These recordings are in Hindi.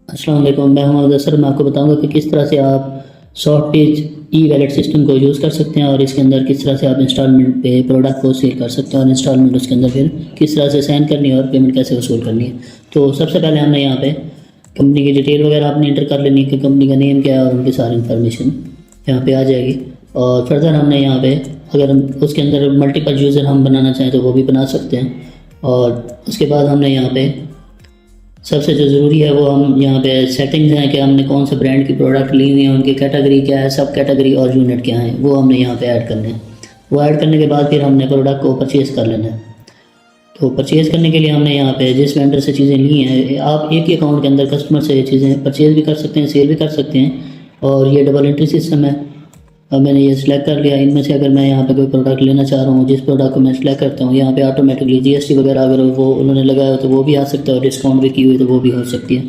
अस्सलाम वालेकुम, मैं हूं अदसर। मैं आपको बताऊंगा कि किस तरह से आप सॉफ्टेज ई वैलेट सिस्टम को यूज़ कर सकते हैं और इसके अंदर किस तरह से आप इंस्टॉलमेंट पे प्रोडक्ट को सेल कर सकते हैं और इंस्टॉलमेंट उसके अंदर फिर किस तरह से साइन करनी है और पेमेंट कैसे वसूल करनी है। तो सबसे पहले हमने यहाँ पे कंपनी की डिटेल वगैरह आपने इंटर कर लेनी है कि कंपनी का नेम क्या है और उनकी सारी इन्फॉर्मेशन यहाँ पे आ जाएगी। और फर्दर हमने यहाँ पे अगर हम उसके अंदर मल्टीपल यूज़र हम बनाना चाहें तो वो भी बना सकते हैं। और उसके बाद हमने यहाँ पे सबसे जो ज़रूरी है वो हम यहाँ पे सेटिंग्स हैं कि हमने कौन से ब्रांड की प्रोडक्ट ली हुई है, उनकी कैटेगरी क्या है, सब कैटेगरी और यूनिट क्या है, वो हमने यहाँ पे ऐड करने हैं। वो ऐड करने के बाद फिर हमने प्रोडक्ट को परचेज़ कर लेना है। तो परचेज़ करने के लिए हमने यहाँ पे जिस वेंडर से चीज़ें ली हैं, आप एक ही अकाउंट के अंदर कस्टमर से ये चीज़ें परचेज़ भी कर सकते हैं, सेल भी कर सकते हैं। और ये डबल एंट्री सिस्टम है। अब मैंने ये सिलेक्ट कर लिया। इनमें से अगर मैं यहाँ पे कोई प्रोडक्ट लेना चाह रहा हूँ, जिस प्रोडक्ट को मैं सिलेक्ट करता हूँ, यहाँ पे ऑटोमेटिकली जीएसटी वगैरह अगर वो उन्होंने लगाया हो तो वो भी आ सकता है और डिस्काउंट भी की हुई तो वो भी हो सकती है।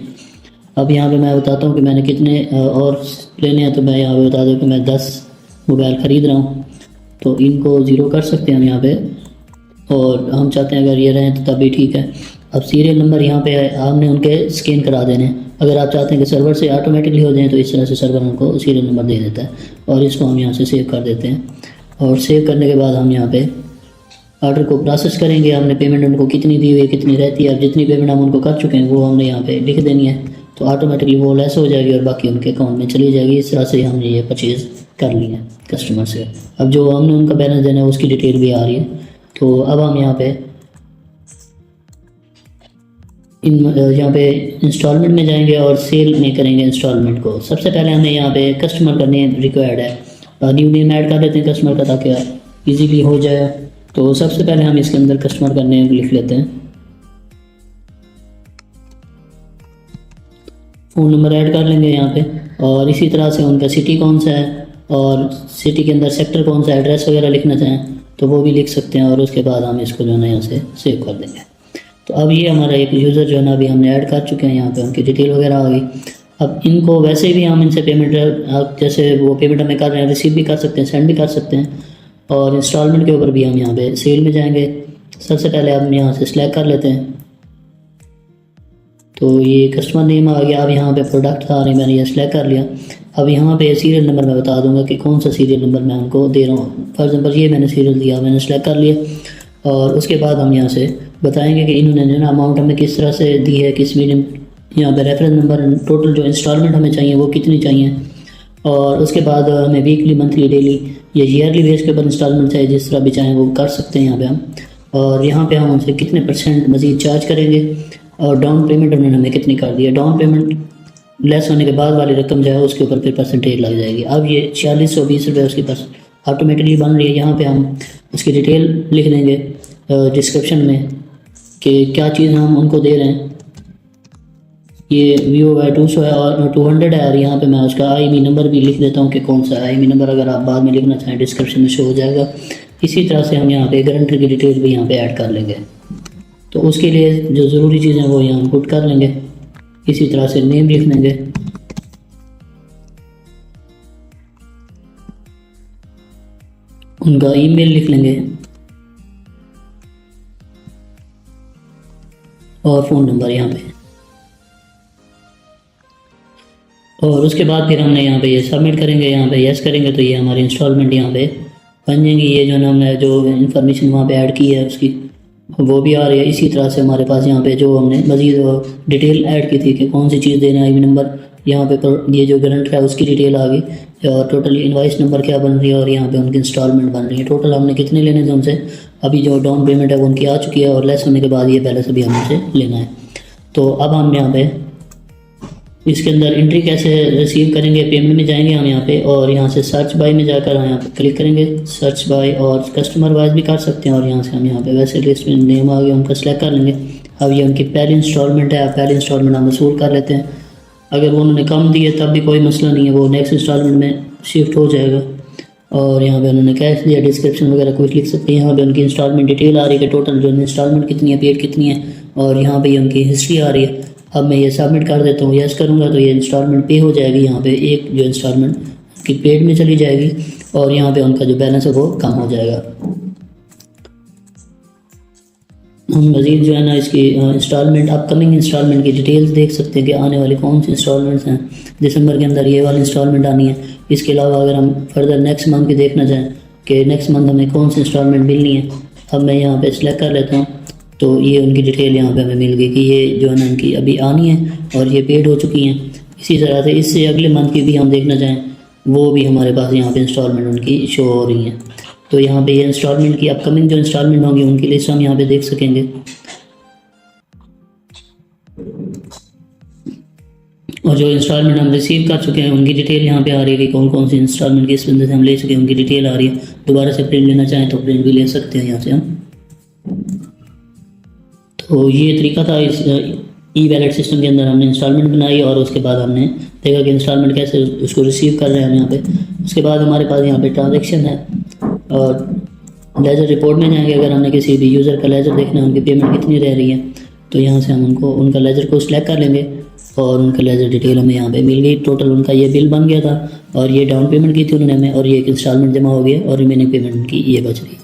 अब यहाँ पे मैं बताता हूँ कि मैंने कितने और लेने हैं। तो मैं यहाँ पे बता दूँ कि मैं 10 मोबाइल ख़रीद रहा हूँ, तो इनको ज़ीरो कर सकते हैं हम यहाँ पर। और हम चाहते हैं अगर ये रहें तो तब भी ठीक है। अब सीरियल नंबर यहाँ पे हमने उनके स्कैन करा देने हैं। अगर आप चाहते हैं कि सर्वर से ऑटोमेटिकली हो जाए तो इस तरह से सर्वर उनको सीरियल नंबर दे देता है और इसको हम यहाँ से सेव कर देते हैं। और सेव करने के बाद हम यहाँ पे ऑर्डर को प्रोसेस करेंगे। हमने पेमेंट उनको कितनी दी हुई है, कितनी रहती है, अब जितनी पेमेंट हम उनको कर चुके हैं वो हमने यहाँ पे लिख देनी है। तो ऑटोमेटिकली वो लेस हो जाएगी और बाकी उनके अकाउंट में चली जाएगी। इस तरह से हमने ये परचेज़ कर लिया है कस्टमर से। अब जो हमने उनका बैलेंस देना है उसकी डिटेल भी आ रही है। तो अब हम यहाँ पे इंस्टॉलमेंट में जाएंगे और सेल में करेंगे इंस्टॉलमेंट को। सबसे पहले हमें यहाँ पे कस्टमर का नेम रिक्वायर्ड है। न्यू नेम ऐड कर लेते हैं कस्टमर का ताकि इजीली हो जाए। तो सबसे पहले हम इसके अंदर कस्टमर का नेम लिख लेते हैं। फ़ोन नंबर ऐड कर लेंगे यहाँ पे और इसी तरह से उनका सिटी कौन सा है और सिटी के अंदर सेक्टर कौन सा, एड्रेस वगैरह लिखना चाहें तो वो भी लिख सकते हैं। और उसके बाद हम इसको जो है ना यहाँ से सेव कर देंगे। तो अब ये हमारा एक यूज़र जो है ना अभी हमने ऐड कर चुके हैं। यहाँ पे उनकी डिटेल वगैरह आ गई। अब इनको वैसे भी हम इनसे पेमेंट जैसे वो पेमेंट हमें कर रहे हैं रिसीव भी कर सकते हैं, सेंड भी कर सकते हैं। और इंस्टॉलमेंट के ऊपर भी हम यहाँ पे सेल में जाएंगे। सबसे पहले हम यहाँ से सिलेक्ट कर लेते हैं। तो ये कस्टमर नेम आ गया। अब यहाँ पे प्रोडक्ट आ रहे हैं, मैंने ये सिलेक्ट कर लिया। अब यहाँ पे सीरियल नंबर मैं बता दूंगा कि कौन सा सीरियल नंबर मैं उनको दे रहा हूँ। फॉर एग्जाम्पल ये मैंने सीरियल दिया, मैंने सिलेक्ट कर लिया। और उसके बाद हम यहाँ से बताएंगे कि इन्होंने जो ना अमाउंट हमें किस तरह से दी है, किस मीडियम, यहाँ पे रेफरेंस नंबर, टोटल जो इंस्टॉलमेंट हमें चाहिए वो कितनी चाहिए। और उसके बाद हमें वीकली, मंथली, डेली या ईयरली बेस के ऊपर इंस्टॉलमेंट चाहिए, जिस तरह भी चाहें वो कर सकते हैं यहाँ पे हम। और यहाँ पे हम उनसे कितने % मज़ीद चार्ज करेंगे और डाउन पेमेंट उन्होंने हमें कितनी कर दी है। डाउन पेमेंट लेस होने के बाद वाली रकम जो है उसके ऊपर फिर परसेंटेज लग जाएगी। अब ये 4620 रुपये उसकी ऑटोमेटिकली बन रही है। यहाँ पे हम उसकी डिटेल लिख देंगे डिस्क्रिप्शन में कि क्या चीज़ हम उनको दे रहे हैं। ये Vivo Y200 है और 200 है। और यहाँ पे मैं उसका IMEI नंबर भी लिख देता हूँ कि कौन सा IMEI नंबर, अगर आप बाद में लिखना चाहें डिस्क्रिप्शन में शो हो जाएगा। इसी तरह से हम यहाँ पे गारंटर की डिटेल भी यहाँ पे ऐड कर लेंगे। तो उसके लिए जो ज़रूरी चीज़ें वो यहाँ पुट कर लेंगे। इसी तरह से नेम लिख देंगे, उनका ईमेल लिख लेंगे और फ़ोन नंबर यहाँ पे। और उसके बाद फिर हमने यहाँ पे ये सबमिट करेंगे। यहाँ पे यस करेंगे तो ये हमारी इंस्टॉलमेंट यहाँ पे बन जाएंगी। ये जो ना हमने जो इन्फॉर्मेशन वहाँ पे ऐड की है उसकी वो भी आ रही है। इसी तरह से हमारे पास यहाँ पे जो हमने मज़ीद डिटेल ऐड की थी कि कौन सी चीज़ देना है, IMEI नंबर, यहाँ पे ये जो गारंटर है उसकी डिटेल आ गई और टोटल इनवॉइस नंबर क्या बन रही है और यहाँ पे उनकी इंस्टॉलमेंट बन रही है। टोटल हमने कितने लेने थे उनसे, अभी जो डाउन पेमेंट है वो उनकी आ चुकी है और लेस होने के बाद ये बैलेंस अभी हमें से लेना है। तो अब हम यहाँ पे इसके अंदर एंट्री कैसे रिसीव करेंगे, पेमेंट में जाएंगे हम यहाँ पे और यहाँ से सर्च बाय में जाकर हम यहाँ पे क्लिक करेंगे। सर्च बाय और कस्टमर वाइज भी कर सकते हैं। और यहाँ से हम यहाँ पे वैसे लिस्ट में नेम आ गया उनका सिलेक्ट कर लेंगे। अब ये उनकी पहली इंस्टॉलमेंट है, पहली इंस्टॉलमेंट हम वसूल कर लेते हैं। अगर वो उन्होंने कम दी है तब भी कोई मसला नहीं है, वो नेक्स्ट इंस्टॉलमेंट में शिफ्ट हो जाएगा। और यहाँ पे उन्होंने कैश दिया, डिस्क्रिप्शन वगैरह कुछ लिख सकते हैं। यहाँ पे उनकी इंस्टॉलमेंट डिटेल आ रही है कि टोटल जो इंस्टॉलमेंट कितनी है, पेड कितनी है, और यहाँ पे उनकी हिस्ट्री आ रही है। अब मैं ये सबमिट कर देता हूँ, यस करूँगा तो ये इंस्टॉलमेंट पे हो जाएगी। यहाँ पे एक जो इंस्टॉलमेंट की पेड में चली जाएगी और यहाँ पे उनका जो बैलेंस है वो कम हो जाएगा। हम मज़ीद जो है ना इसकी इंस्टॉलमेंट अपकमिंग इंस्टॉलमेंट की डिटेल्स देख सकते हैं कि आने वाली कौन सी इंस्टॉलमेंट्स हैं। दिसंबर के अंदर ये वाली इंस्टॉलमेंट आनी है। इसके अलावा अगर हम फर्दर नेक्स्ट मंथ की देखना चाहें कि नेक्स्ट मंथ हमें कौन सी इंस्टॉलमेंट मिलनी है, अब मैं यहाँ पे सिलेक्ट कर लेता हूँ तो ये उनकी डिटेल यहाँ पे हमें मिल गई कि ये जो है ना इनकी अभी आनी है और ये पेड हो चुकी हैं। इसी तरह से इससे अगले मंथ की भी हम देखना चाहें वो भी हमारे पास यहाँ पे इंस्टॉलमेंट उनकी शो हो रही हैं। तो यहाँ पे ये इंस्टॉलमेंट की अपकमिंग जो इंस्टॉलमेंट होंगी उनकी लिस्ट हम यहाँ पे देख सकेंगे। और जो इंस्टॉलमेंट हम रिसीव कर चुके हैं उनकी डिटेल यहाँ पे आ रही है कि कौन कौन सी इंस्टॉलमेंट किस बंदे से हम ले चुके हैं, उनकी डिटेल आ रही है। दोबारा से प्रिंट लेना चाहें तो प्रिंट भी ले सकते हैं यहाँ से हम। तो ये तरीका था इस ई वैलेट सिस्टम के अंदर हमने इंस्टॉलमेंट बनाई और उसके बाद हमने देखा कि इंस्टॉलमेंट कैसे उसको रिसीव कर रहे हैं हम यहाँ पे। उसके बाद हमारे पास यहाँ पे ट्रांजैक्शन है और लेजर रिपोर्ट में जाएंगे। अगर हमने किसी भी यूज़र का लेजर देखना है, उनकी पेमेंट कितनी रह रही है, तो यहाँ से हम उनको उनका लेजर को सिलेक्ट कर लेंगे और उनका लेजर डिटेल हमें यहाँ पे मिल गई। टोटल उनका ये बिल बन गया था और ये डाउन पेमेंट की थी उन्होंने हमें, और ये एक इंस्टॉलमेंट जमा हो गया और रिमेनिंग पेमेंट उनकी ये बच रही है।